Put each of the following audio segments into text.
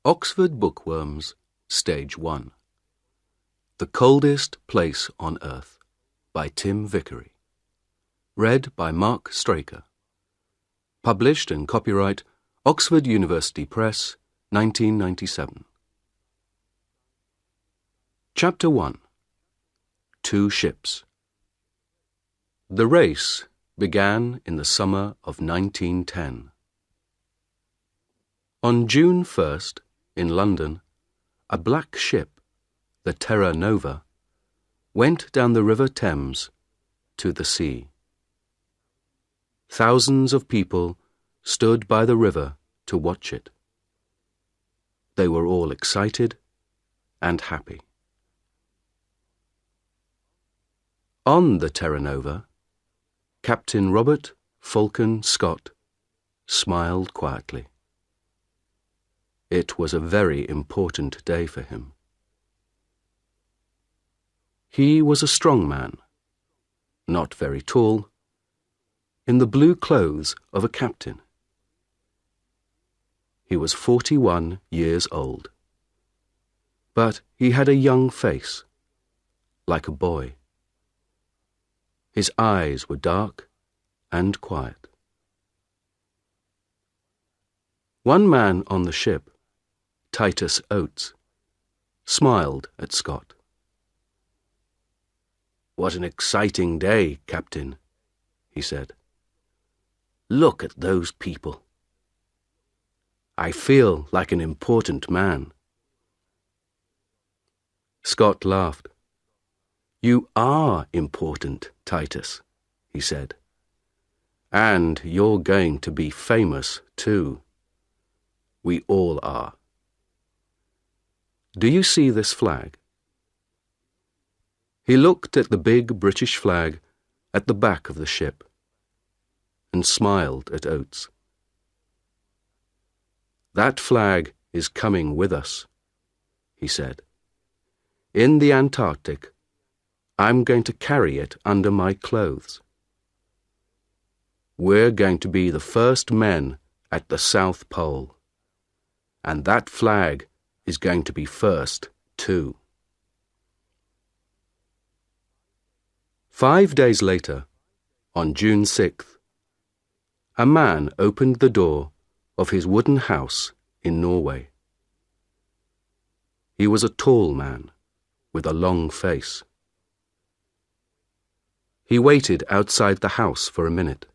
Oxford Bookworms Stage 1. The Coldest Place on Earth by Tim Vickery. Read by Mark Straker. Published in copyright Oxford University Press, 1997. Chapter 1. Two Ships. The race began in the summer of 1910. On June 1st, in London, a black ship, the Terra Nova, went down the River Thames to the sea. Thousands of people stood by the river to watch it. They were all excited and happy. On the Terra Nova, Captain Robert Falcon Scott smiled quietly. It was a very important day for him. He was a strong man, not very tall, in the blue clothes of a captain. He was 41 years old, but he had a young face, like a boy. His eyes were dark and quiet. One man on the ship, Titus Oates, smiled at Scott. "What an exciting day, Captain," he said. "Look at those people. I feel like an important man." Scott laughed. "You are important, Titus," he said. "And you're going to be famous, too. We all are. Do you see this flag?" He looked at the big British flag at the back of the ship and smiled at Oates. "That flag is coming with us," he said. "In the Antarctic, I'm going to carry it under my clothes. We're going to be the first men at the South Pole, and that flag is going to be first, too." 5 days later, on June 6th, a man opened the door of his wooden house in Norway. He was a tall man with a long face. He waited outside the house for a minute.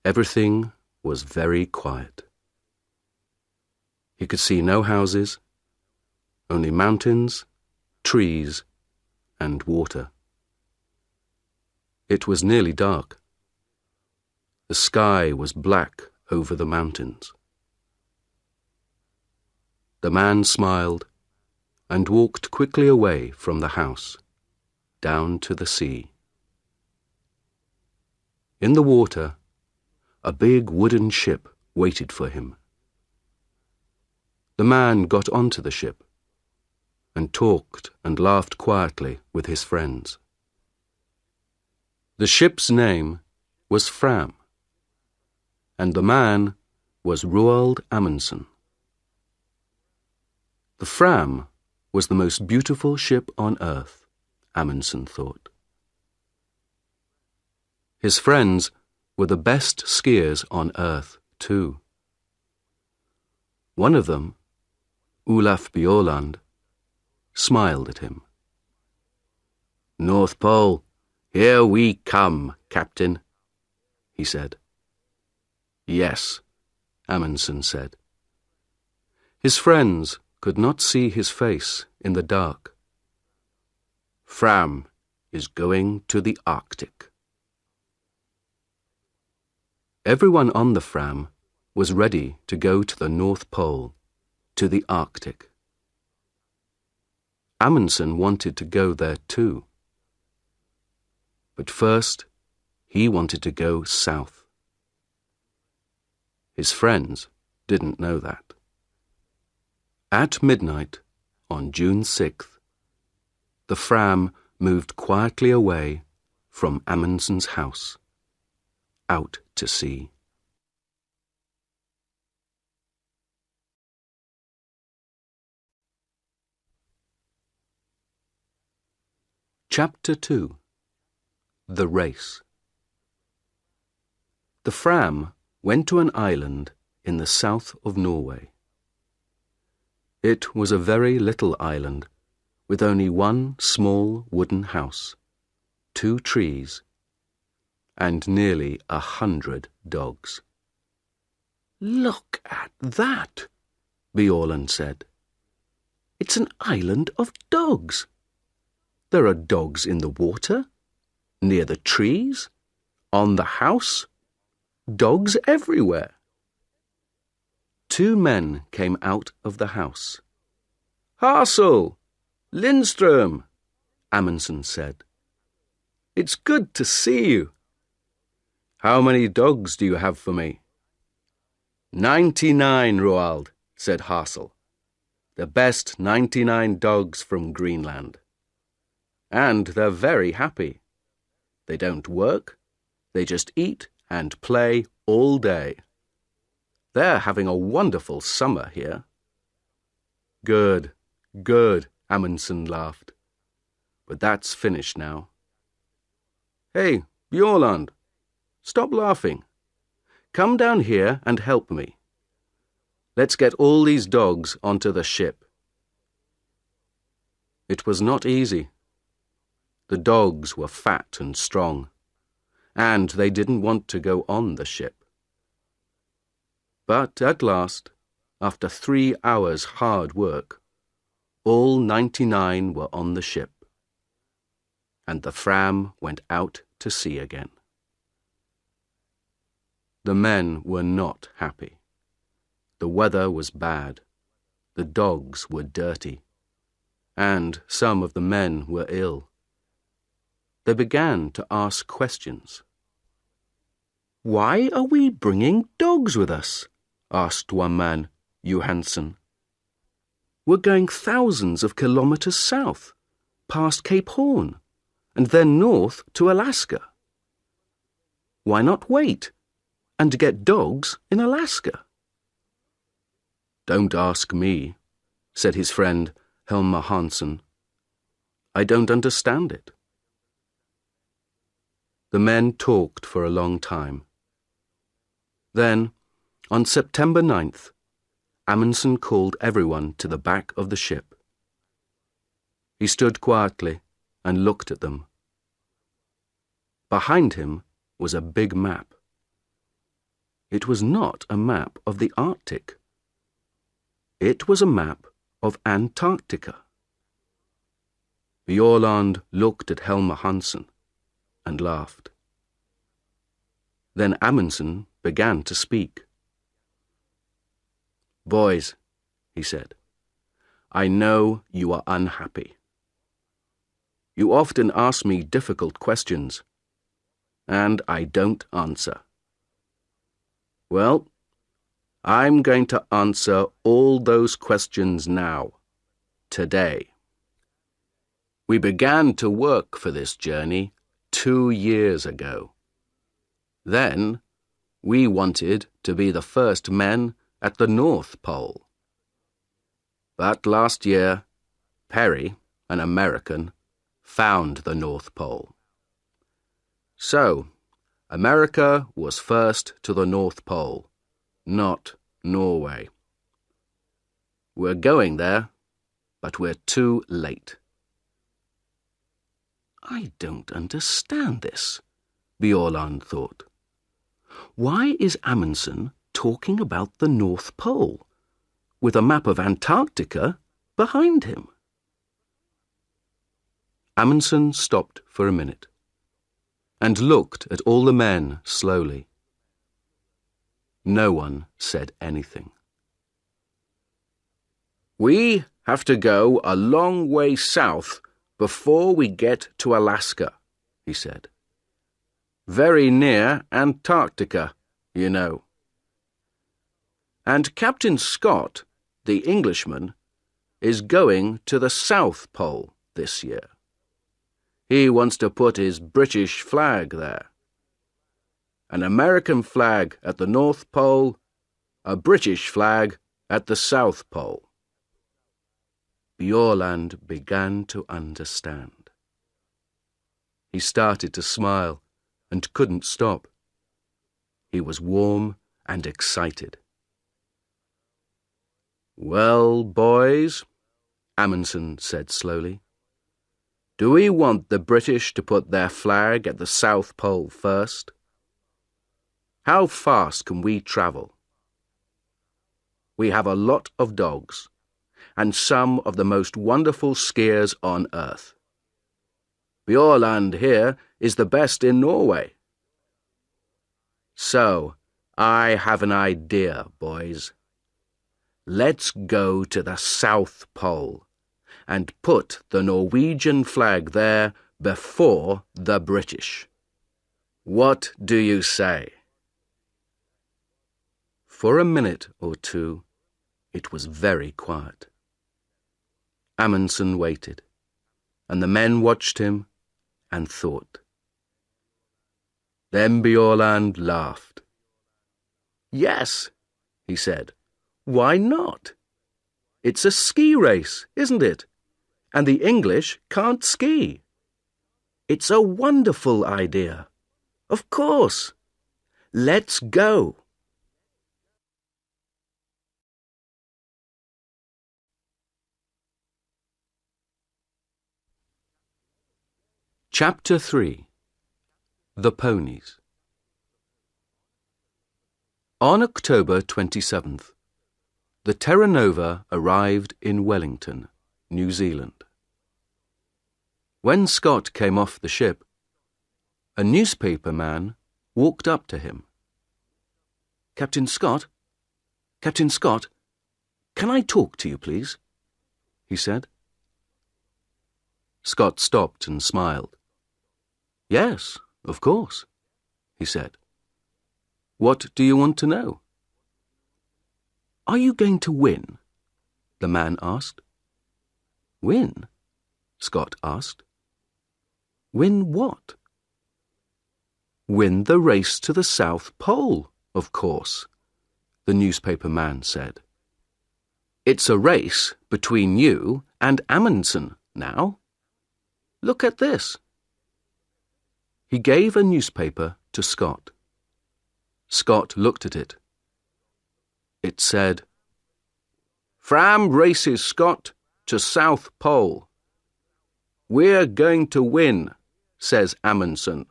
Everything was very quiet. He could see no houses, only mountains, trees, and water. It was nearly dark. The sky was black over the mountains. The man smiled and walked quickly away from the house, down to the sea. In the water, a big wooden ship waited for him. The man got onto the ship and talked and laughed quietly with his friends. The ship's name was Fram, and the man was Roald Amundsen. The Fram was the most beautiful ship on earth, Amundsen thought. His friends were the best skiers on earth, too. One of them, Olaf Bjaaland, smiled at him. "North Pole, here we come, Captain," he said. "Yes," Amundsen said. His friends could not see his face in the dark. "Fram is going to the Arctic." Everyone on the Fram was ready to go to the North Pole, to the Arctic. Amundsen wanted to go there too. But first, he wanted to go south. His friends didn't know that. At midnight, on June 6th, the Fram moved quietly away from Amundsen's house, out to sea. Chapter 2. The Race. The Fram went to an island in the south of Norway. It was a very little island, with only one small wooden house, 2 trees, and nearly 100 dogs. "Look at that," Bjaaland said. "It's an island of dogs. There are dogs in the water, near the trees, on the house, dogs everywhere." 2 men came out of the house. "Hassel! Lindström!" Amundsen said. "It's good to see you. How many dogs do you have for me?" 99, Roald," said Hassel. "The best 99 dogs from Greenland. And they're very happy. They don't work, they just eat and play all day. They're having a wonderful summer here." "Good, good," Amundsen laughed. "But that's finished now." "Hey, Bjaaland, stop laughing. Come down here and help me. Let's get all these dogs onto the ship." It was not easy. The dogs were fat and strong, and they didn't want to go on the ship. But at last, after 3 hours' hard work, all 99 were on the ship, and the Fram went out to sea again. The men were not happy. The weather was bad, the dogs were dirty, and some of the men were ill. They began to ask questions. "Why are we bringing dogs with us?" asked one man, Johansson. "We're going thousands of kilometers south, past Cape Horn, and then north to Alaska. Why not wait and get dogs in Alaska?" "Don't ask me," said his friend Helmer Hansson. "I don't understand it." The men talked for a long time. Then, on September 9th, Amundsen called everyone to the back of the ship. He stood quietly and looked at them. Behind him was a big map. It was not a map of the Arctic. It was a map of Antarctica. Bjaaland looked at Helmer Hansson and laughed. Then Amundsen began to speak. "Boys," he said, "I know you are unhappy. You often ask me difficult questions, and I don't answer. Well, I'm going to answer all those questions now, today. We began to work for this journey 2 years ago. Then, we wanted to be the first men at the North Pole. But last year, Perry, an American, found the North Pole. So, America was first to the North Pole, not Norway. We're going there, but we're too late." "I don't understand this," Bjaaland thought. "Why is Amundsen talking about the North Pole, with a map of Antarctica behind him?" Amundsen stopped for a minute, and looked at all the men slowly. No one said anything. "We have to go a long way south before we get to Alaska," he said. "Very near Antarctica, you know. And Captain Scott, the Englishman, is going to the South Pole this year. He wants to put his British flag there. An American flag at the North Pole, a British flag at the South Pole." Bjaaland began to understand. He started to smile and couldn't stop. He was warm and excited. "Well, boys," Amundsen said slowly, "do we want the British to put their flag at the South Pole first? How fast can we travel? We have a lot of dogs, and some of the most wonderful skiers on earth. Bjorland here is the best in Norway. So, I have an idea, boys. Let's go to the South Pole and put the Norwegian flag there before the British. What do you say?" For a minute or two, it was very quiet. Amundsen waited, and the men watched him and thought. Then Bjorland laughed. "Yes," he said. "Why not? It's a ski race, isn't it? And the English can't ski. It's a wonderful idea. Of course. Let's go." Chapter 3. The Ponies. On October 27th, the Terra Nova arrived in Wellington, New Zealand. When Scott came off the ship, a newspaper man walked up to him. Captain Scott, can I talk to you, please?" he said. Scott stopped and smiled. "Yes, of course," he said. "What do you want to know?" "Are you going to win?" the man asked. "Win?" Scott asked. "Win what?" "Win the race to the South Pole, of course," the newspaper man said. "It's a race between you and Amundsen now. Look at this." He gave a newspaper to Scott. Scott looked at it. It said, "Fram races Scott to South Pole. We're going to win, says Amundsen."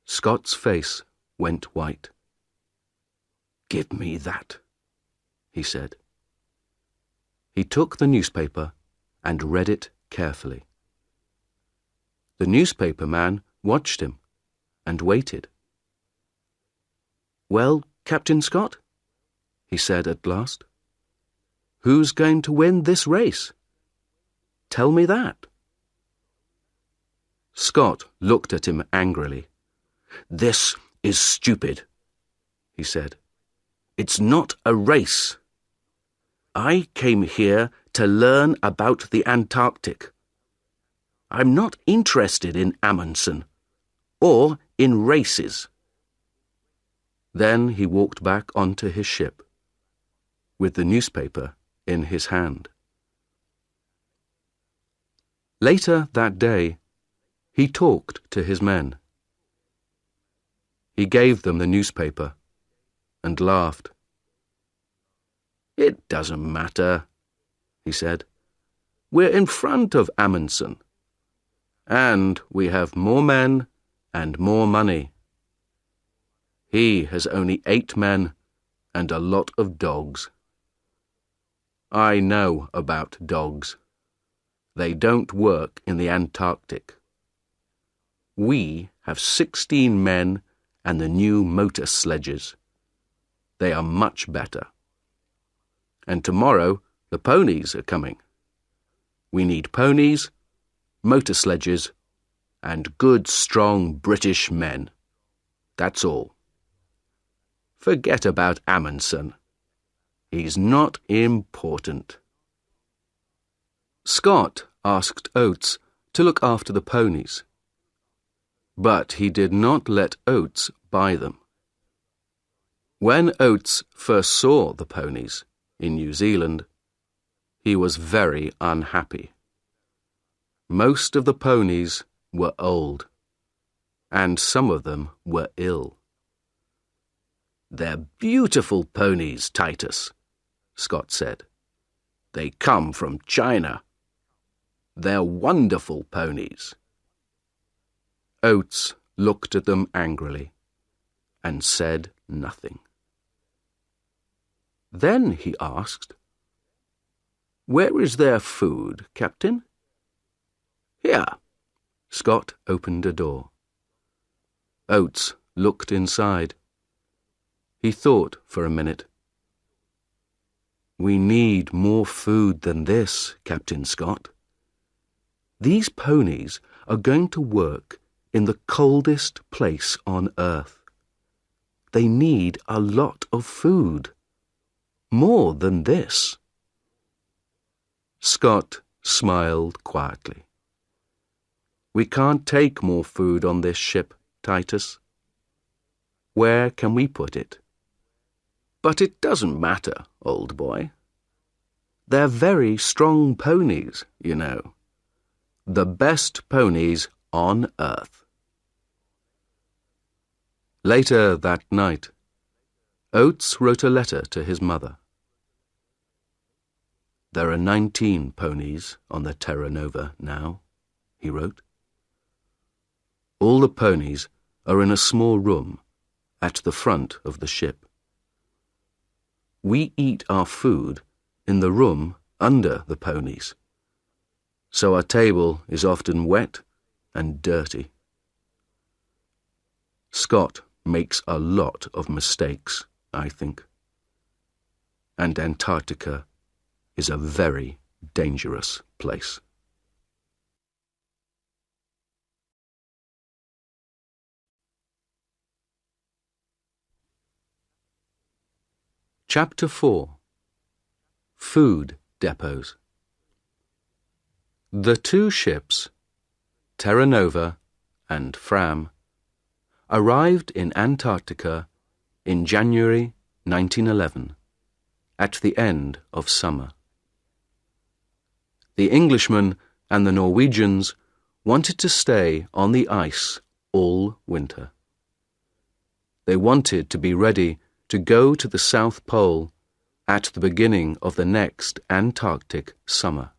Scott's face went white. "Give me that," he said. He took the newspaper and read it carefully. The newspaper man watched him and waited. "Well, Captain Scott," he said at last, "who's going to win this race? Tell me that." Scott looked at him angrily. "This is stupid," he said. "It's not a race. I came here to learn about the Antarctic. I'm not interested in Amundsen or in races." Then he walked back onto his ship, with the newspaper in his hand. Later that day, he talked to his men. He gave them the newspaper and laughed. "It doesn't matter," he said. "We're in front of Amundsen. And we have more men and more money. He has only 8 men and a lot of dogs. I know about dogs. They don't work in the Antarctic. We have 16 men and the new motor sledges. They are much better. And tomorrow the ponies are coming. We need ponies, motor sledges, and good, strong British men. That's all. Forget about Amundsen. He's not important." Scott asked Oates to look after the ponies, but he did not let Oates buy them. When Oates first saw the ponies in New Zealand, he was very unhappy. Most of the ponies were old, and some of them were ill. "They're beautiful ponies, Titus," Scott said. "They come from China. They're wonderful ponies." Oates looked at them angrily and said nothing. Then he asked, "Where is their food, Captain?" "Here." Scott opened a door. Oates looked inside. He thought for a minute. "We need more food than this, Captain Scott. These ponies are going to work in the coldest place on earth. They need a lot of food. More than this." Scott smiled quietly. "We can't take more food on this ship, Titus. Where can we put it?" "But it doesn't matter, old boy. They're very strong ponies, you know. The best ponies on earth." Later that night, Oates wrote a letter to his mother. "There are 19 ponies on the Terra Nova now," he wrote. "All the ponies are in a small room at the front of the ship. We eat our food in the room under the ponies, so our table is often wet and dirty." Scott makes a lot of mistakes, I think. And Antarctica is a very dangerous place. Chapter 4. Food Depots. The two ships, Terra Nova and Fram, arrived in Antarctica in January 1911, at the end of summer. The Englishmen and the Norwegians wanted to stay on the ice all winter. They wanted to be ready to go to the South Pole at the beginning of the next Antarctic summer.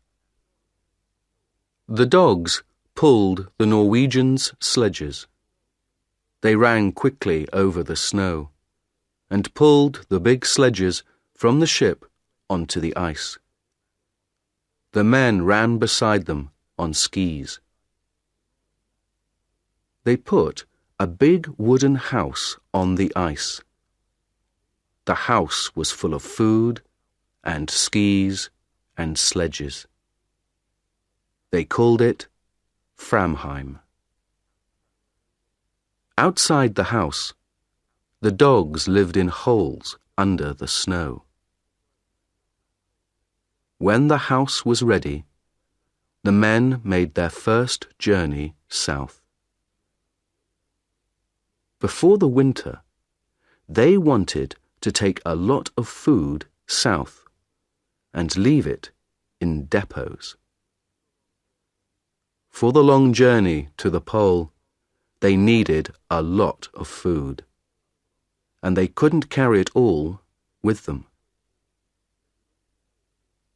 The dogs pulled the Norwegians' sledges. They ran quickly over the snow and pulled the big sledges from the ship onto the ice. The men ran beside them on skis. They put a big wooden house on the ice. The house was full of food and skis and sledges. They called it Framheim. Outside the house, the dogs lived in holes under the snow. When the house was ready, the men made their first journey south. Before the winter, they wanted to take a lot of food south and leave it in depots. For the long journey to the pole, they needed a lot of food, and they couldn't carry it all with them.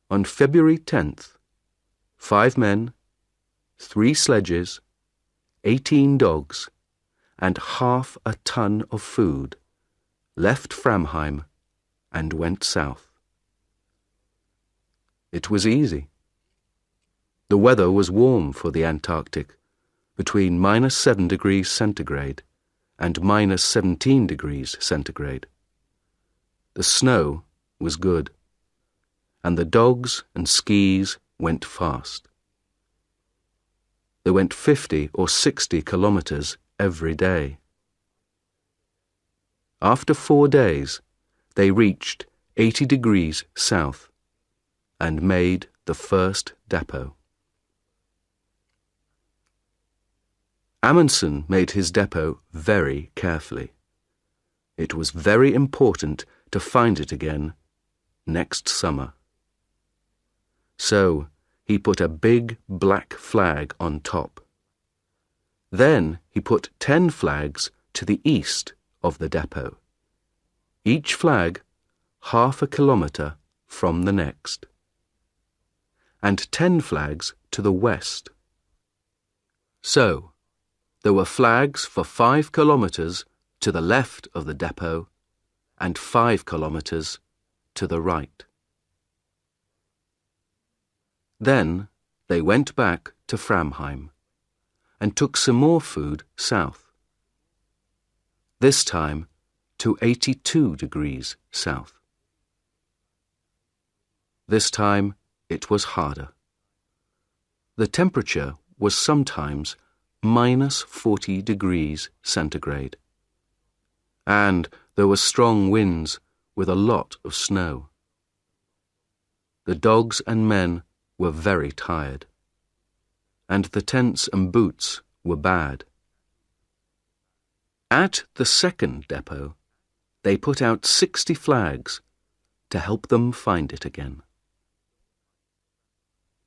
On February 10th, 5 men, 3 sledges, 18 dogs, and half a ton of food left Framheim and went south. It was easy. The weather was warm for the Antarctic, between -7 degrees centigrade and -17 degrees centigrade. The snow was good, and the dogs and skis went fast. They went 50 or 60 kilometers every day. After 4 days, they reached 80 degrees south and made the first depot. Amundsen made his depot very carefully. It was very important to find it again next summer. So he put a big black flag on top. Then he put 10 flags to the east of the depot, each flag half a kilometre from the next, and 10 flags to the west. So, there were flags for 5 kilometres to the left of the depot and 5 kilometres to the right. Then they went back to Framheim and took some more food south, this time to 82 degrees south. This time it was harder. The temperature was sometimes minus 40 degrees centigrade, and there were strong winds with a lot of snow. The dogs and men were very tired, and the tents and boots were bad. At the second depot, they put out 60 flags to help them find it again.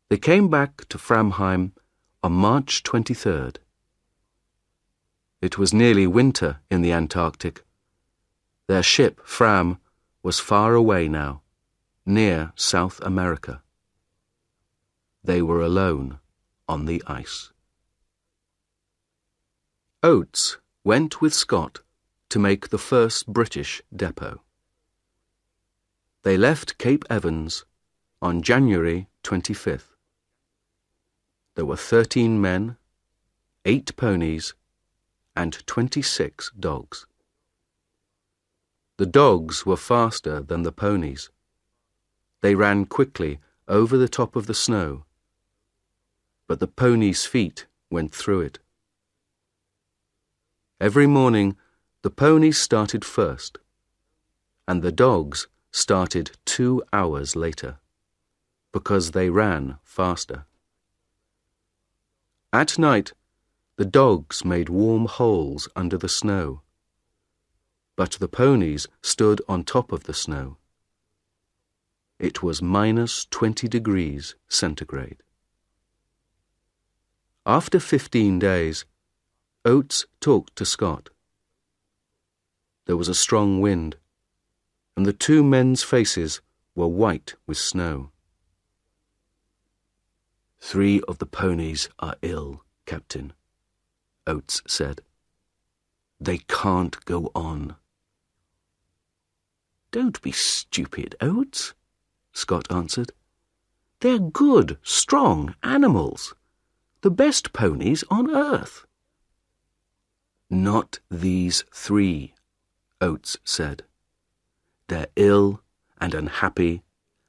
They came back to Framheim on March 23rd. It was nearly winter in the Antarctic. Their ship, Fram, was far away now, near South America. They were alone on the ice. Oates went with Scott to make the first British depot. They left Cape Evans on January 25th. There were 13 men, 8 ponies, and 26 dogs. The dogs were faster than the ponies. They ran quickly over the top of the snow, but the ponies' feet went through it. Every morning, the ponies started first, and the dogs started 2 hours later, because they ran faster. At night, the dogs made warm holes under the snow, but the ponies stood on top of the snow. It was minus 20 degrees centigrade. After 15 days, Oates talked to Scott. There was a strong wind, and the 2 men's faces were white with snow. 3 of the ponies are ill, Captain, Oates said. They can't go on. Don't be stupid, Oates, Scott answered. They're good, strong animals. The best ponies on earth. Not these 3, Oates said. They're ill and unhappy,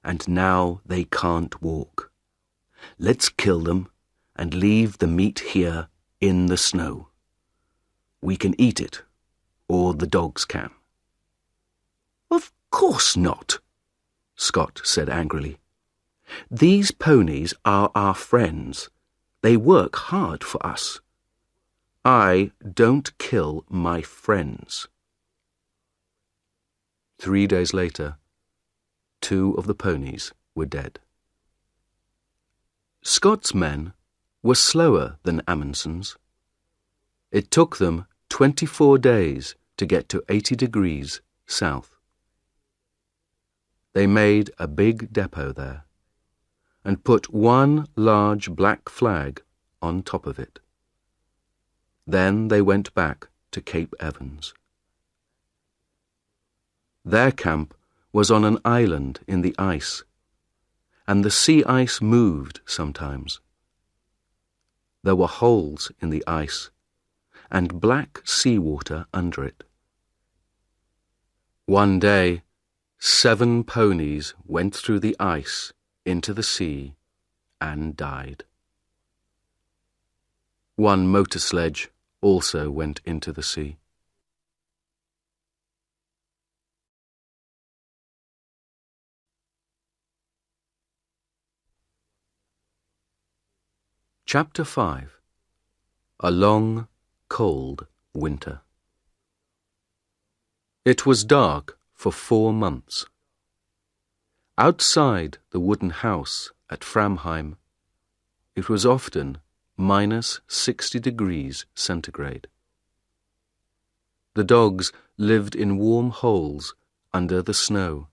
and now they can't walk. Let's kill them and leave the meat here in the snow. We can eat it, or the dogs can. Of course not, Scott said angrily. These ponies are our friends. They work hard for us. I don't kill my friends. 3 days later, 2 of the ponies were dead. Scott's men were slower than Amundsen's. It took them 24 days to get to 80 degrees south. They made a big depot there and put 1 large black flag on top of it. Then they went back to Cape Evans. Their camp was on an island in the ice, and the sea ice moved sometimes. There were holes in the ice and black seawater under it. One day, 7 ponies went through the ice into the sea and died. 1 motor sledge also went into the sea. Chapter 5. A long, cold winter. It was dark for 4 months. Outside the wooden house at Framheim, it was often -60°C. The dogs lived in warm holes under the snow.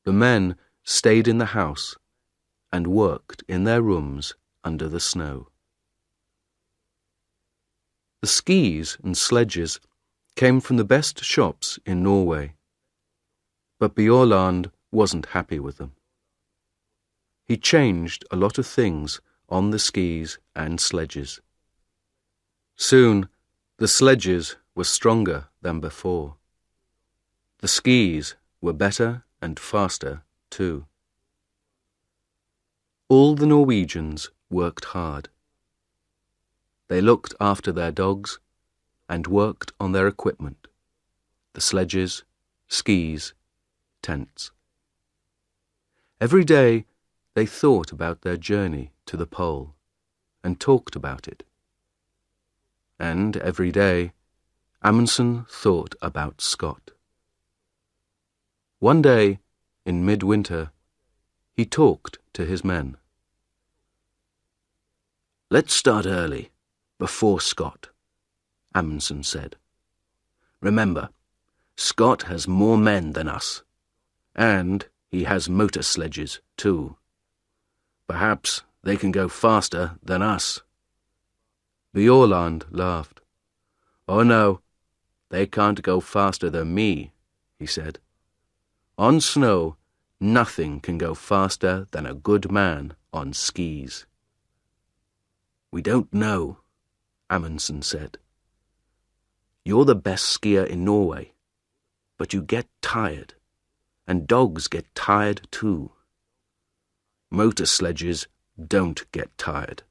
The men stayed in the house and worked in their rooms under the snow. The skis and sledges came from the best shops in Norway, but Bjaaland wasn't happy with them. He changed a lot of things on the skis and sledges. Soon, the sledges were stronger than before. The skis were better and faster too. All the Norwegians worked hard. They looked after their dogs and worked on their equipment, the sledges, skis, tents. Every day they thought about their journey to the pole and talked about it. And every day Amundsen thought about Scott. One day, in midwinter, he talked to his men. "Let's start early, before Scott," Amundsen said. "Remember, Scott has more men than us, and he has motor sledges too. Perhaps they can go faster than us." Bjaaland laughed. "Oh no, they can't go faster than me," he said. "On snow, nothing can go faster than a good man on skis." "We don't know," Amundsen said. "You're the best skier in Norway, but you get tired, and dogs get tired too. Motor sledges don't get tired.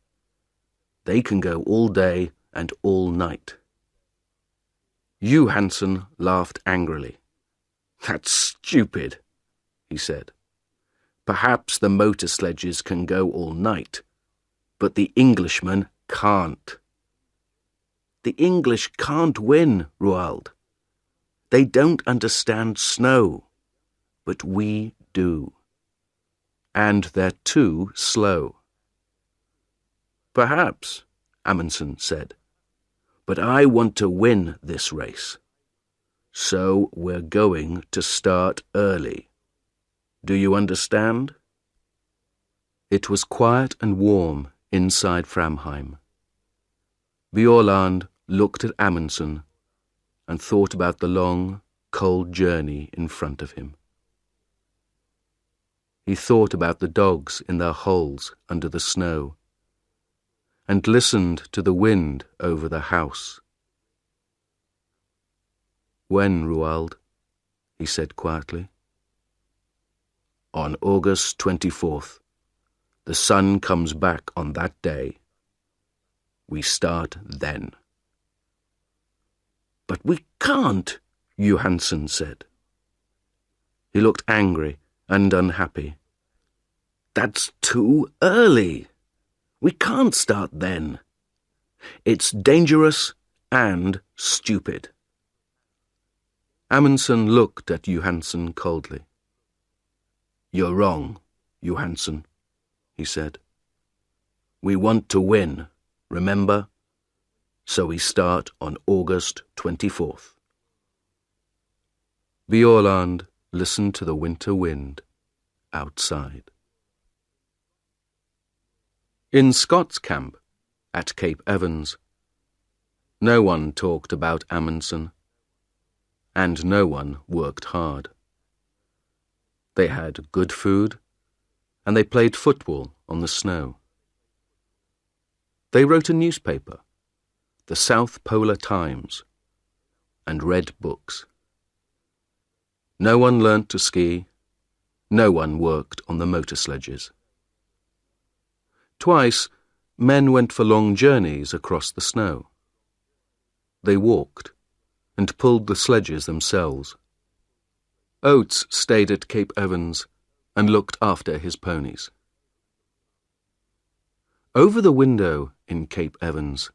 They can go all day and all night." Johansen laughed angrily. "That's stupid," he said. "Perhaps the motor sledges can go all night, but the Englishmen can't." "The English can't win, Roald. They don't understand snow, but we do. And they're too slow." "Perhaps," Amundsen said, "but I want to win this race. So we're going to start early. Do you understand?" It was quiet and warm inside Framheim. Bjaaland looked at Amundsen and thought about the long, cold journey in front of him. He thought about the dogs in their holes under the snow and listened to the wind over the house. "When, Roald?" he said quietly. "On August 24th. The sun comes back on that day. We start then." "But we can't," Johansen said. He looked angry and unhappy. "That's too early. We can't start then. It's dangerous and stupid." Amundsen looked at Johansen coldly. "You're wrong, Johansen," he said. "We want to win, remember? So we start on August 24th. Bjaaland listened to the winter wind outside. In Scott's camp, at Cape Evans, no one talked about Amundsen, and no one worked hard. They had good food, and they played football on the snow. They wrote a newspaper, the South Polar Times, and read books. No one learnt to ski, no one worked on the motor sledges. Twice, men went for long journeys across the snow. They walked and pulled the sledges themselves. Oates stayed at Cape Evans and looked after his ponies. Over the window in Cape Evans,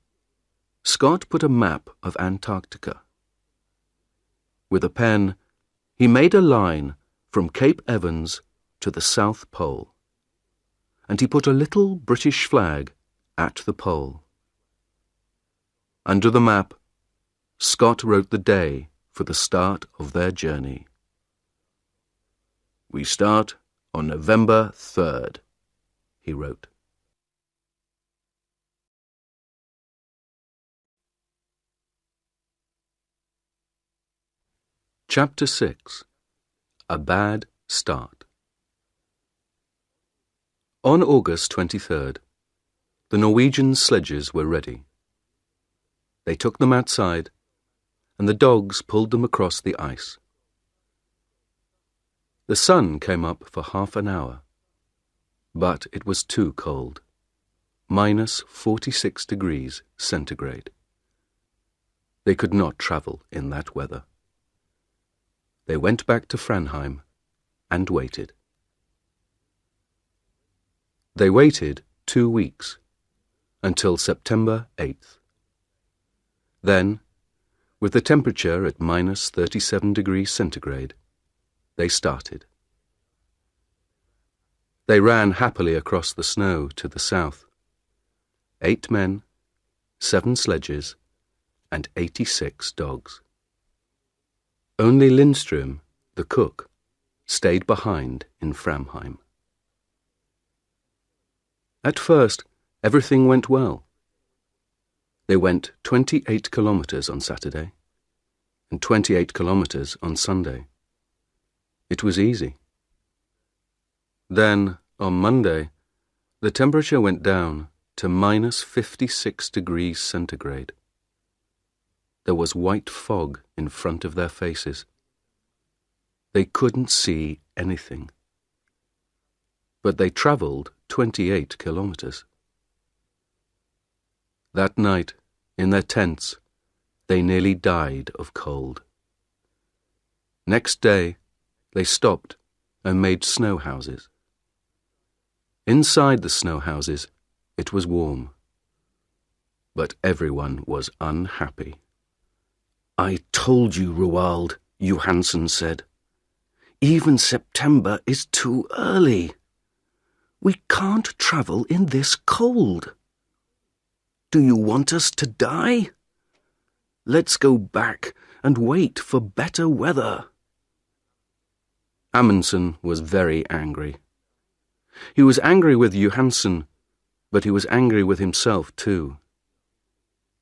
Scott put a map of Antarctica. With a pen, he made a line from Cape Evans to the South Pole, and he put a little British flag at the pole. Under the map, Scott wrote the day for the start of their journey. "We start on November 3rd, he wrote. Chapter 6. A Bad Start. On August 23rd, the Norwegian sledges were ready. They took them outside, and the dogs pulled them across the ice. The sun came up for half an hour, but it was too cold, -46 degrees centigrade. They could not travel in that weather. They went back to Framheim and waited. They waited 2 weeks, until September 8th. Then, with the temperature at -37 degrees centigrade, they started. They ran happily across the snow to the south. 8 men, 7 sledges, and 86 dogs. Only Lindström, the cook, stayed behind in Framheim. At first, everything went well. They went 28 kilometers on Saturday and 28 kilometers on Sunday. It was easy. Then, on Monday, the temperature went down to -56 degrees centigrade. There was white fog in front of their faces. They couldn't see anything. But they travelled 28 kilometers. That night, in their tents, they nearly died of cold. Next day, they stopped and made snow houses. Inside the snow houses, it was warm. But everyone was unhappy. "I told you, Roald," Johansen said. "Even September is too early. We can't travel in this cold. Do you want us to die? Let's go back and wait for better weather." Amundsen was very angry. He was angry with Johansen, but he was angry with himself too.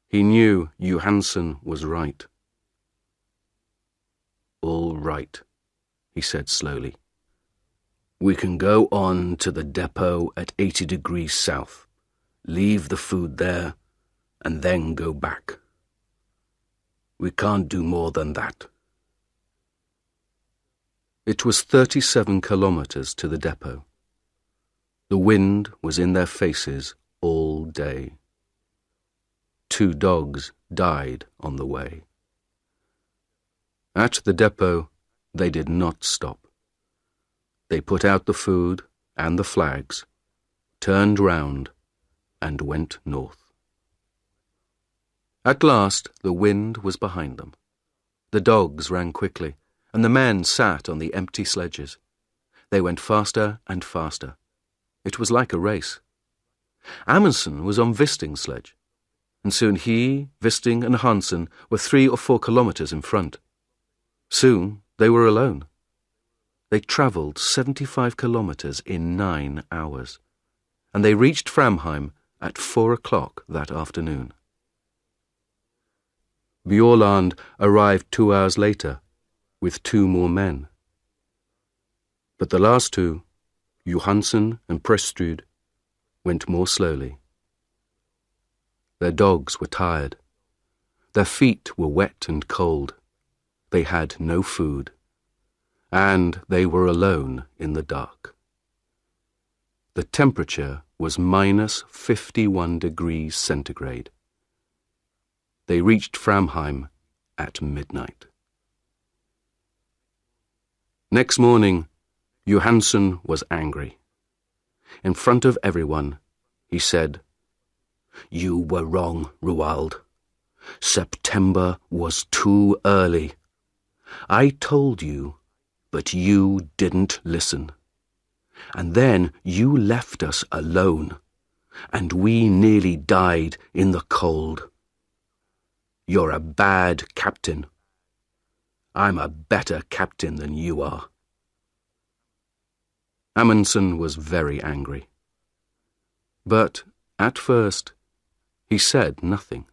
He knew Johansen was right. "All right," he said slowly. "We can go on to the depot at 80 degrees south, leave the food there, and then go back. We can't do more than that." It was 37 kilometers to the depot. The wind was in their faces all day. 2 dogs died on the way. At the depot, they did not stop. They put out the food and the flags, turned round, and went north. At last, the wind was behind them. The dogs ran quickly, and the men sat on the empty sledges. They went faster and faster. It was like a race. Amundsen was on Wisting's sledge, and soon he, Wisting, and Hansen were 3 or 4 kilometers in front. Soon they were alone. They travelled 75 kilometers in 9 hours, and they reached Framheim at 4 o'clock that afternoon. Bjaaland arrived 2 hours later, with 2 more men. But the last 2, Johansen and Prestrud, went more slowly. Their dogs were tired. Their feet were wet and cold. They had no food, and they were alone in the dark. The temperature was -51 degrees centigrade. They reached Framheim at midnight. Next morning, Johansen was angry. In front of everyone, he said, "You were wrong, Roald. September was too early. I told you, but you didn't listen. And then you left us alone, and we nearly died in the cold. You're a bad captain. I'm a better captain than you are." Amundsen was very angry. But at first he said nothing,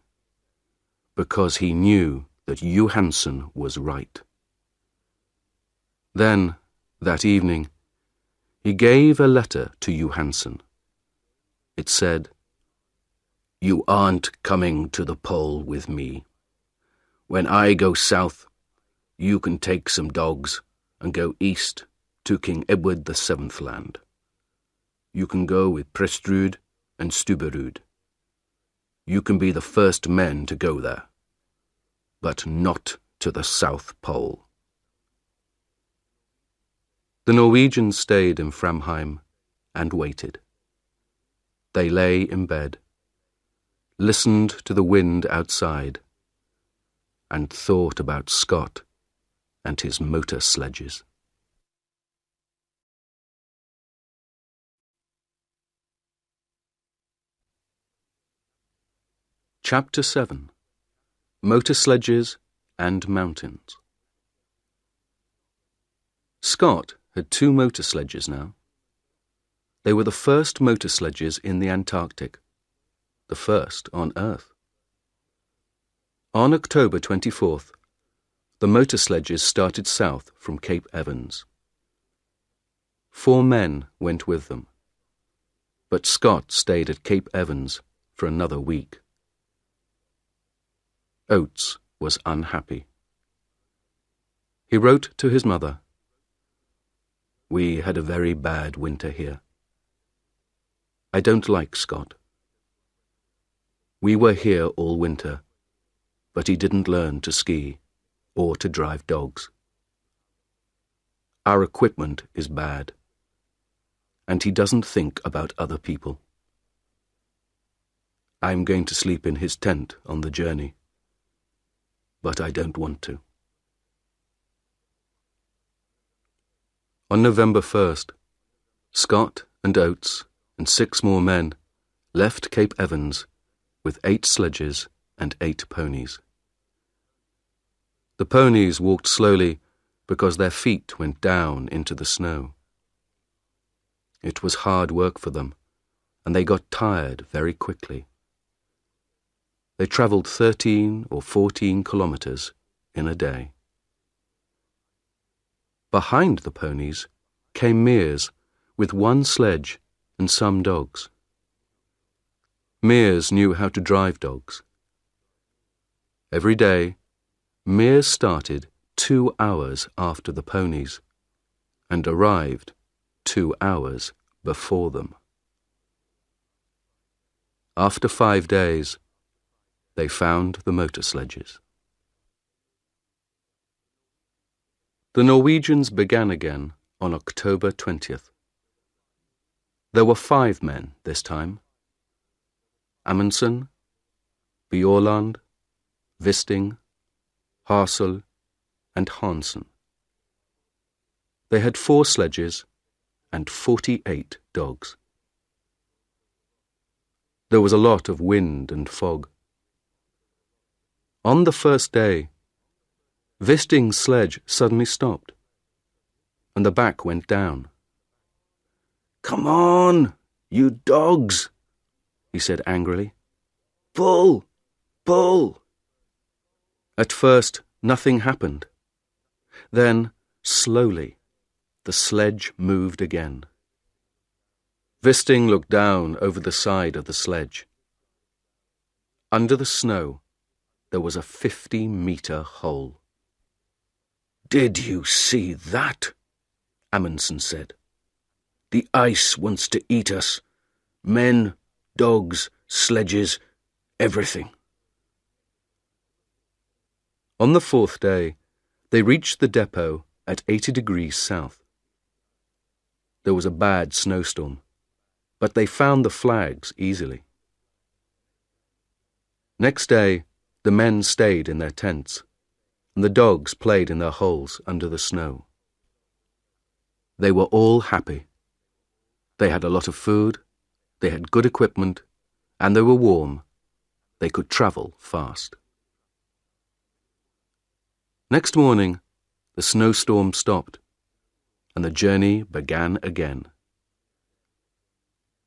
because he knew that Johansen was right. Then, that evening, he gave a letter to Johansen. It said, "You aren't coming to the pole with me. When I go south, you can take some dogs and go east to King Edward VII land. You can go with Prestrud and Stubberud. You can be the first men to go there, but not to the South Pole." The Norwegians stayed in Framheim and waited. They lay in bed, listened to the wind outside, and thought about Scott and his motor sledges. Chapter 7. Motor Sledges and Mountains. Scott had 2 motor sledges now. They were the first motor sledges in the Antarctic, the first on Earth. On October 24th, the motor sledges started south from Cape Evans. 4 men went with them, but Scott stayed at Cape Evans for another week. Oates was unhappy. He wrote to his mother, "We had a very bad winter here. I don't like Scott. We were here all winter, but he didn't learn to ski or to drive dogs. Our equipment is bad, and he doesn't think about other people. I'm going to sleep in his tent on the journey, but I don't want to." On November 1st, Scott and Oates and 6 more men left Cape Evans with 8 sledges and 8 ponies. The ponies walked slowly because their feet went down into the snow. It was hard work for them, and they got tired very quickly. They travelled 13 or 14 kilometres in a day. Behind the ponies came Mears with 1 sledge and some dogs. Mears knew how to drive dogs. Every day, Mears started 2 hours after the ponies and arrived 2 hours before them. After 5 days, they found the motor sledges. The Norwegians began again on October 20th. There were 5 men this time: Amundsen, Bjaaland, Wisting, Hassel, and Hansen. They had 4 sledges and 48 dogs. There was a lot of wind and fog. On the first day, Wisting's sledge suddenly stopped, and the back went down. "Come on, you dogs," he said angrily. "Pull, pull." At first, nothing happened. Then, slowly, the sledge moved again. Wisting looked down over the side of the sledge. Under the snow, there was a 50-metre hole. "Did you see that?" Amundsen said. "The ice wants to eat us. Men, dogs, sledges, everything." On the 4th day, they reached the depot at 80 degrees south. There was a bad snowstorm, but they found the flags easily. Next day, the men stayed in their tents, and the dogs played in their holes under the snow. They were all happy, They had a lot of food, they had good equipment, and they were warm. They could travel fast. Next morning, the snowstorm stopped, and the journey began again.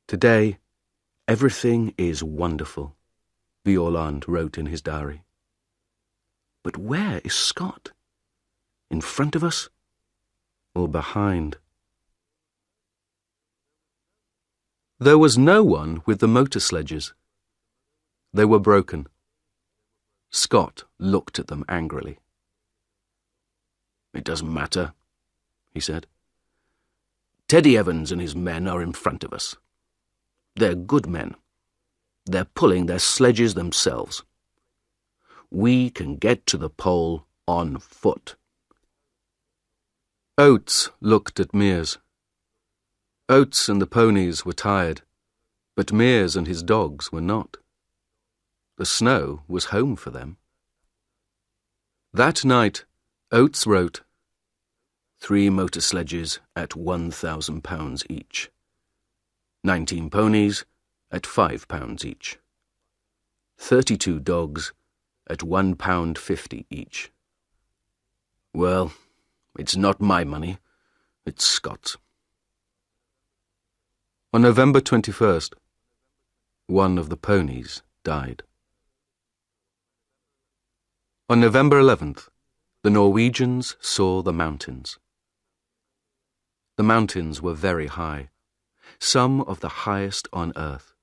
Today, everything is wonderful, Bjaaland wrote in his diary. But where is Scott? In front of us or behind? There was no one with the motor sledges. They were broken. Scott looked at them angrily. "It doesn't matter," he said. "Teddy Evans and his men are in front of us. They're good men. They're pulling their sledges themselves. We can get to the pole on foot." Oates looked at Mears. Oates and the ponies were tired, but Mears and his dogs were not. The snow was home for them. That night, Oates wrote, 3 motor sledges at £1,000 each. 19 ponies at £5 each. 32 dogs at £1.50 each. Well, it's not my money, it's Scott's. On November 21st, one of the ponies died. On November 11th, the Norwegians saw the mountains. The mountains were very high, some of the highest on earth.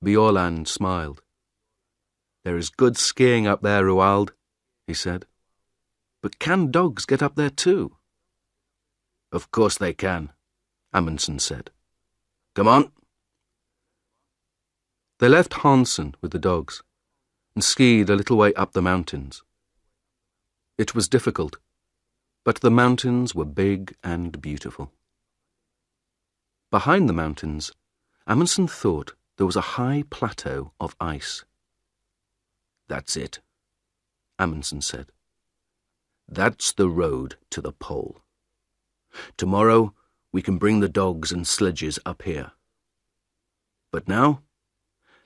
Bjaaland smiled. "There is good skiing up there, Roald," he said. "But can dogs get up there too?" "Of course they can," Amundsen said. "Come on." They left Hansen with the dogs and skied a little way up the mountains. It was difficult, but the mountains were big and beautiful. Behind the mountains, Amundsen thought there was a high plateau of ice. "That's it," Amundsen said. "That's the road to the pole. Tomorrow we can bring the dogs and sledges up here. But now,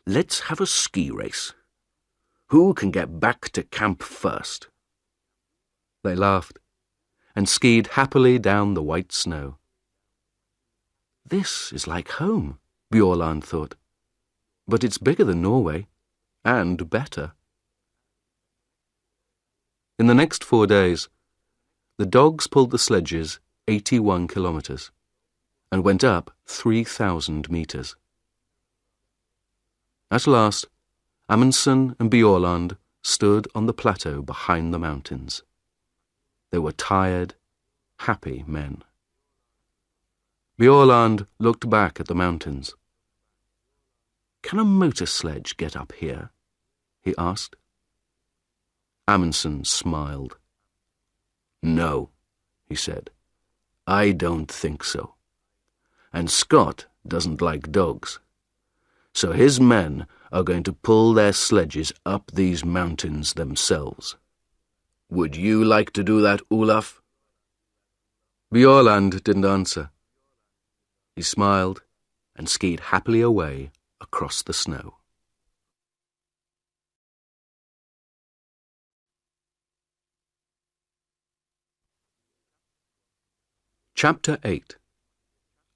let's have a ski race. Who can get back to camp first?" They laughed and skied happily down the white snow. "This is like home," Bjaaland thought. "But it's bigger than Norway, and better." In the next 4 days, the dogs pulled the sledges 81 kilometres and went up 3,000 metres. At last, Amundsen and Bjaaland stood on the plateau behind the mountains. They were tired, happy men. Bjaaland looked back at the mountains. "Can a motor sledge get up here?" he asked. Amundsen smiled. "No," he said. "I don't think so. And Scott doesn't like dogs. So his men are going to pull their sledges up these mountains themselves. Would you like to do that, Olaf?" Bjaaland didn't answer. He smiled and skied happily away across the snow. Chapter 8.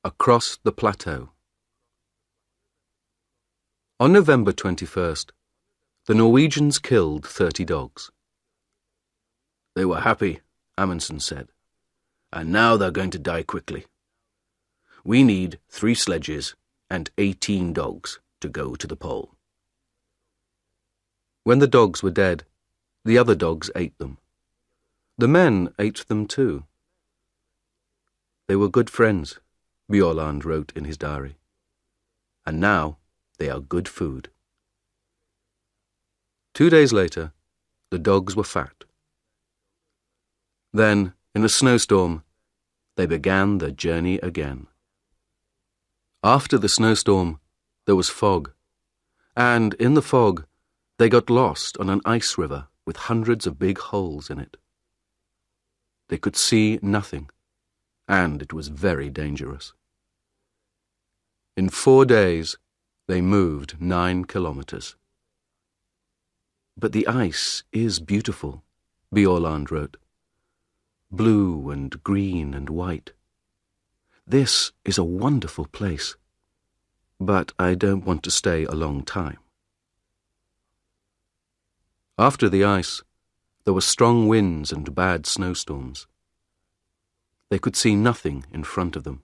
Across the Plateau. On November 21st, the Norwegians killed 30 dogs. "They were happy," Amundsen said, "and now they're going to die quickly. We need 3 sledges and 18 dogs to go to the pole." When the dogs were dead, the other dogs ate them. The men ate them too. They were good friends, Bjaaland wrote in his diary. And now they are good food. 2 days later, the dogs were fat. Then, in a snowstorm, they began the journey again. After the snowstorm, there was fog, and in the fog, they got lost on an ice river with hundreds of big holes in it. They could see nothing, and it was very dangerous. In 4 days, they moved 9 kilometers. But the ice is beautiful, Bjaaland wrote. Blue and green and white. This is a wonderful place, but I don't want to stay a long time. After the ice, there were strong winds and bad snowstorms. They could see nothing in front of them.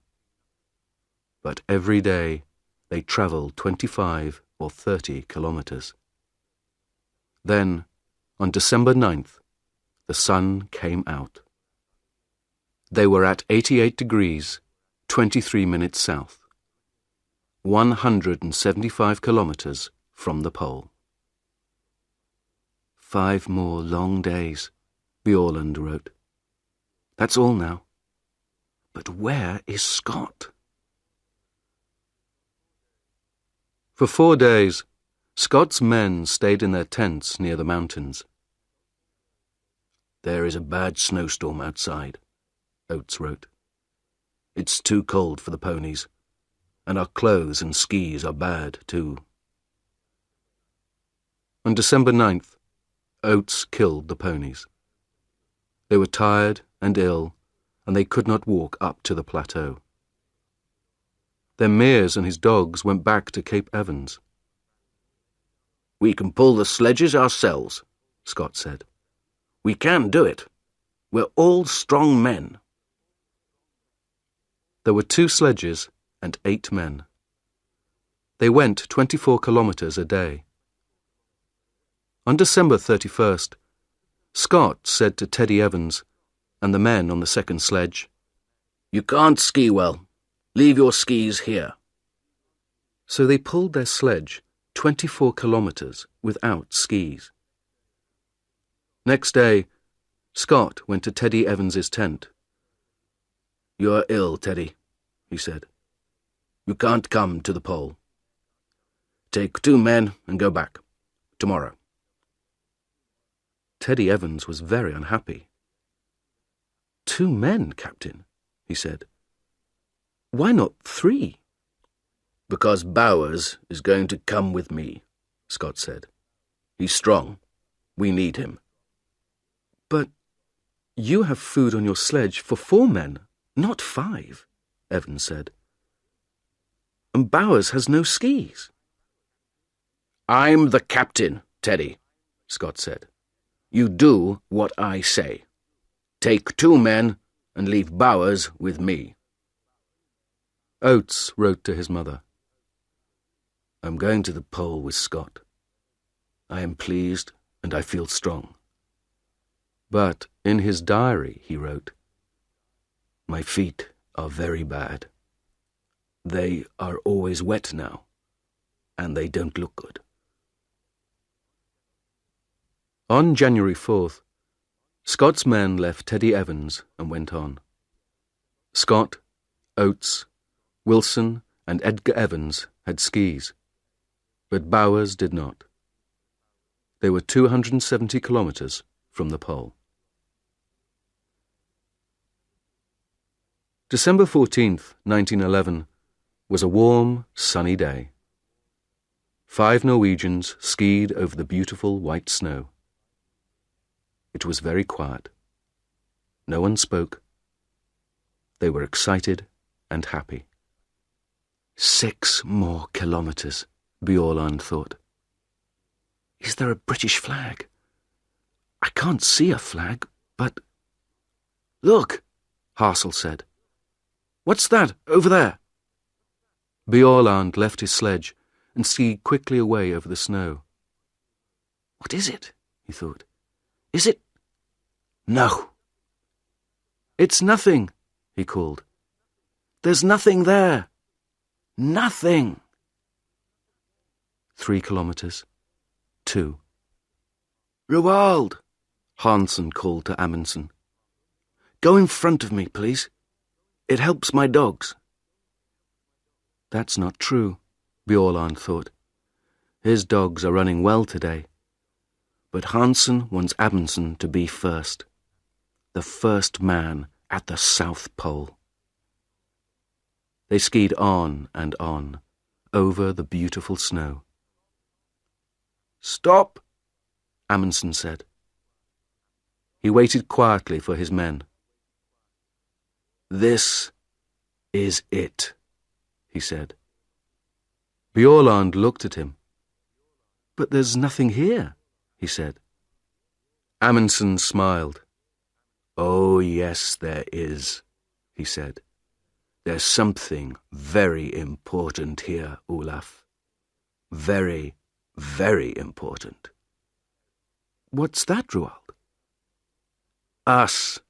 But every day they travelled 25 or 30 kilometres. Then, on December 9th, the sun came out. They were at 88 degrees, 23 minutes south, 175 kilometres from the pole. 5 more long days, Bjaaland wrote. That's all now. But where is Scott? For 4 days, Scott's men stayed in their tents near the mountains. There is a bad snowstorm outside, Oates wrote. It's too cold for the ponies, and our clothes and skis are bad too. On December 9th, Oates killed the ponies. They were tired and ill, and they could not walk up to the plateau. Then Mears and his dogs went back to Cape Evans. We can pull the sledges ourselves, Scott said. We can do it. We're all strong men. There were 2 sledges and 8 men. They went 24 kilometres a day. On December 31st, Scott said to Teddy Evans and the men on the second sledge, You can't ski well. Leave your skis here. So they pulled their sledge 24 kilometres without skis. Next day, Scott went to Teddy Evans's tent. You're ill, Teddy, he said. You can't come to the pole. Take 2 men and go back. Tomorrow. Teddy Evans was very unhappy. 2 men, Captain, he said. Why not 3? Because Bowers is going to come with me, Scott said. He's strong. We need him. But you have food on your sledge for 4 men, not 5, Evans said. And Bowers has no skis. I'm the captain, Teddy, Scott said. You do what I say. Take 2 men and leave Bowers with me. Oates wrote to his mother. I'm going to the pole with Scott. I am pleased and I feel strong. But in his diary he wrote, My feet are very bad. They are always wet now, and they don't look good. On January 4th, Scott's men left Teddy Evans and went on. Scott, Oates, Wilson and Edgar Evans had skis, but Bowers did not. They were 270 kilometres from the pole. December 14th, 1911, was a warm, sunny day. 5 Norwegians skied over the beautiful white snow. It was very quiet. No one spoke. They were excited and happy. 6 more kilometres, Bjaaland thought. Is there a British flag? I can't see a flag, but... Look, Hassel said. What's that over there? Bjaaland left his sledge and skied quickly away over the snow. What is it? He thought. Is it... No. It's nothing, he called. There's nothing there. Nothing. 3 kilometres. 2. Roald, Hansen called to Amundsen. Go in front of me, please. It helps my dogs. That's not true, Bjaaland thought. His dogs are running well today. But Hansen wants Amundsen to be first. The first man at the South Pole. They skied on and on, over the beautiful snow. "Stop," Amundsen said. He waited quietly for his men. "This is it," he said. Bjaaland looked at him. "But there's nothing here," he said. Amundsen smiled. "Oh, yes, there is," he said. "There's something very important here, Olaf. Very, very important." "What's that, Roald?" "Us.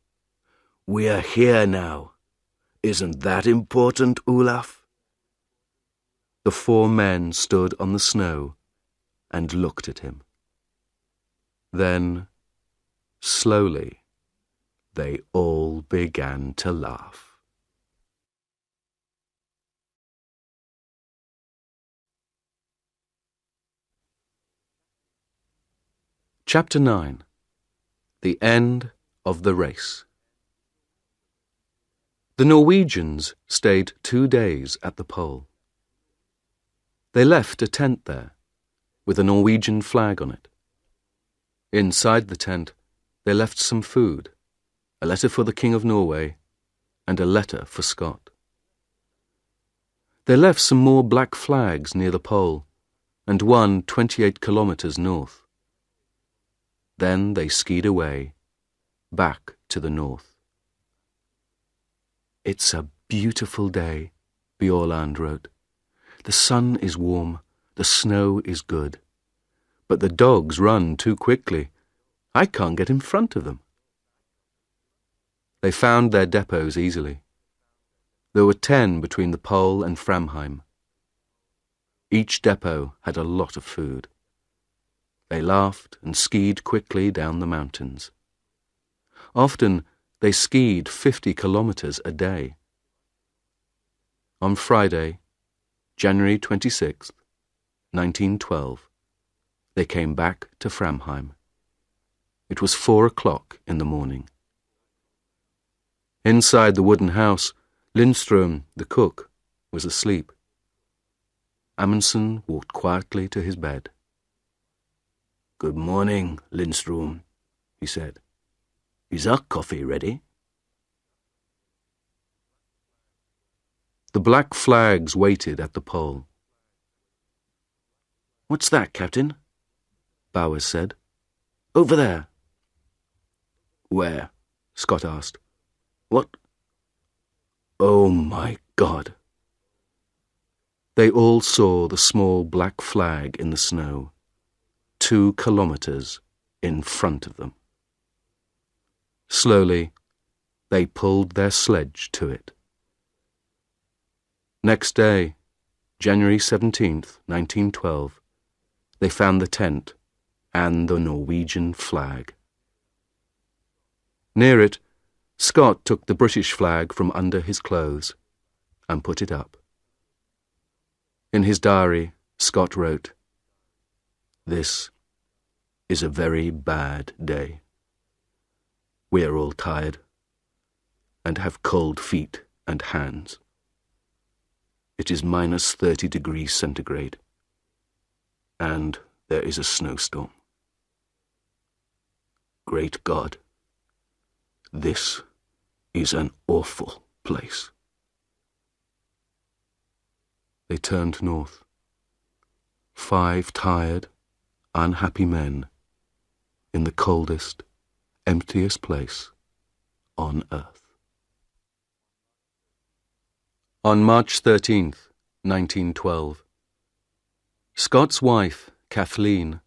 We're here now. Isn't that important, Olaf?" The four men stood on the snow and looked at him. Then, slowly, they all began to laugh. Chapter 9. The End of the Race. The Norwegians stayed 2 days at the pole. They left a tent there, with a Norwegian flag on it. Inside the tent, they left some food, a letter for the King of Norway, and a letter for Scott. They left some more black flags near the pole, and one 28 kilometers north. Then they skied away, back to the north. "It's a beautiful day," Bjaaland wrote. "The sun is warm, the snow is good. But the dogs run too quickly. I can't get in front of them." They found their depots easily. There were 10 between the pole and Framheim. Each depot had a lot of food. They laughed and skied quickly down the mountains. Often they skied 50 kilometers a day. On Friday, January 26th, 1912, they came back to Framheim. It was 4 o'clock in the morning. Inside the wooden house, Lindström, the cook, was asleep. Amundsen walked quietly to his bed. "Good morning, Lindström," he said. "Is our coffee ready?" The black flags waited at the pole. "What's that, Captain?" Bowers said. "Over there." "Where?" Scott asked. "What? Oh, my God." They all saw the small black flag in the snow, 2 kilometers in front of them. Slowly, they pulled their sledge to it. Next day, January 17th, 1912, they found the tent and the Norwegian flag. Near it, Scott took the British flag from under his clothes and put it up. In his diary, Scott wrote, "This is a very bad day. We are all tired and have cold feet and hands. It is minus 30 degrees centigrade, and there is a snowstorm. Great God, this is an awful place." They turned north. 5 tired, unhappy men in the coldest, emptiest place on earth. On March 13th, 1912, Scott's wife, Kathleen,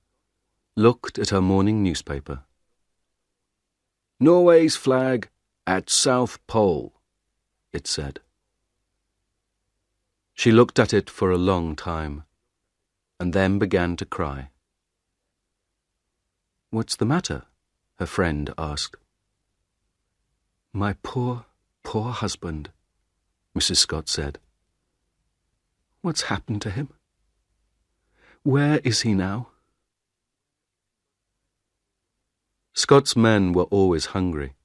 looked at her morning newspaper. "Norway's flag at South Pole," it said. She looked at it for a long time, and then began to cry. "What's the matter?" her friend asked. "My poor, poor husband," Mrs. Scott said. "What's happened to him? Where is he now?" Scott's men were always hungry.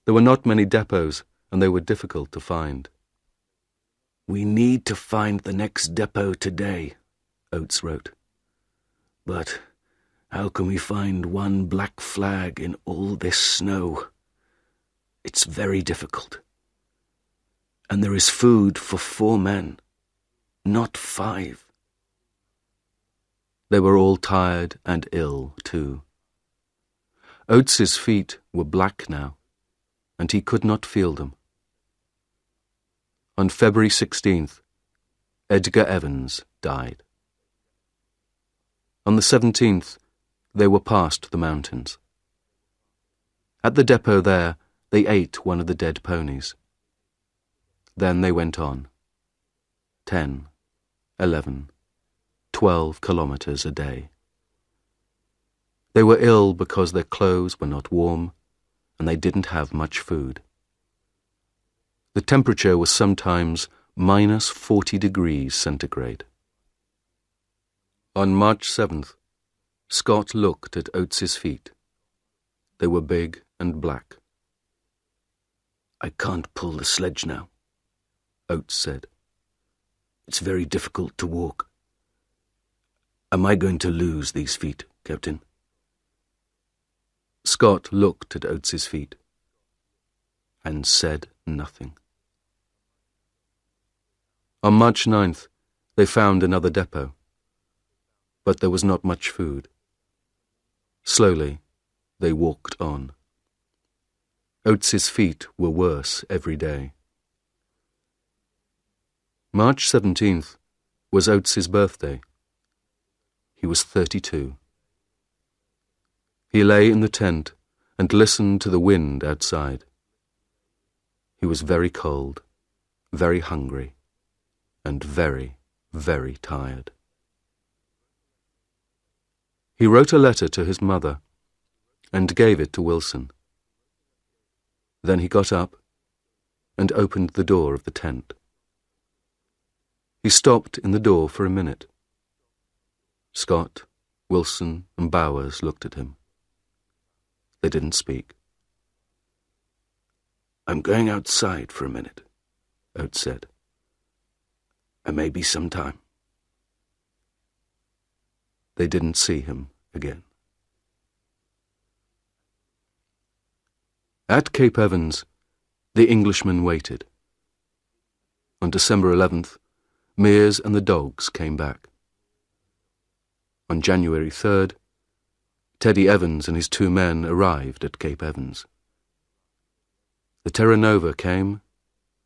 There were not many depots, and they were difficult to find. "We need to find the next depot today," Oates wrote. "But how can we find one black flag in all this snow? It's very difficult. And there is food for 4 men, not 5. They were all tired and ill, too. Oates's feet were black now, and he could not feel them. On February 16th, Edgar Evans died. On the 17th, they were past the mountains. At the depot there, they ate one of the dead ponies. Then they went on. 10, 11, 12 kilometers a day. They were ill because their clothes were not warm, and they didn't have much food. The temperature was sometimes minus 40 degrees centigrade. On March 7th, Scott looked at Oates's feet. They were big and black. "I can't pull the sledge now," Oates said. "It's very difficult to walk. Am I going to lose these feet, Captain?" Scott looked at Oates's feet and said nothing. On March 9th, they found another depot, but there was not much food. Slowly, they walked on. Oates's feet were worse every day. March 17th was Oates's birthday. He was 32. He lay in the tent and listened to the wind outside. He was very cold, very hungry, and very, very tired. He wrote a letter to his mother and gave it to Wilson. Then he got up and opened the door of the tent. He stopped in the door for a minute. Scott, Wilson, and Bowers looked at him. They didn't speak. "I'm going outside for a minute," Oates said. "I may be some time." They didn't see him again. At Cape Evans, the Englishmen waited. On December 11th, Mears and the dogs came back. On January 3rd, Teddy Evans and his 2 men arrived at Cape Evans. The Terra Nova came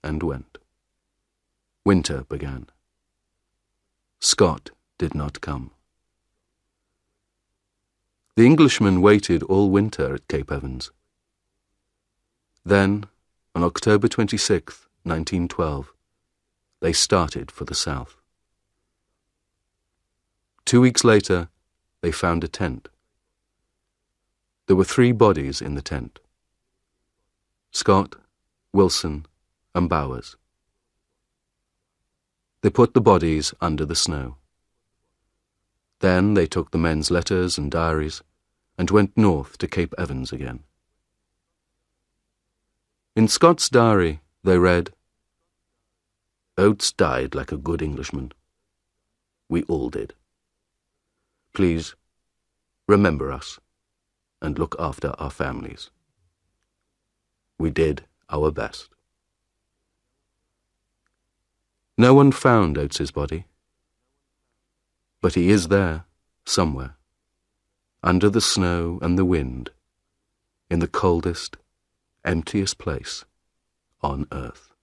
and went. Winter began. Scott did not come. The Englishmen waited all winter at Cape Evans. Then, on October 26, 1912, they started for the south. 2 weeks later, they found a tent. There were 3 bodies in the tent: Scott, Wilson, and Bowers. They put the bodies under the snow. Then they took the men's letters and diaries and went north to Cape Evans again. In Scott's diary, they read, "Oates died like a good Englishman. We all did. Please, remember us and look after our families. We did our best." No one found Oates's body, but he is there, somewhere, under the snow and the wind, in the coldest, emptiest place on earth.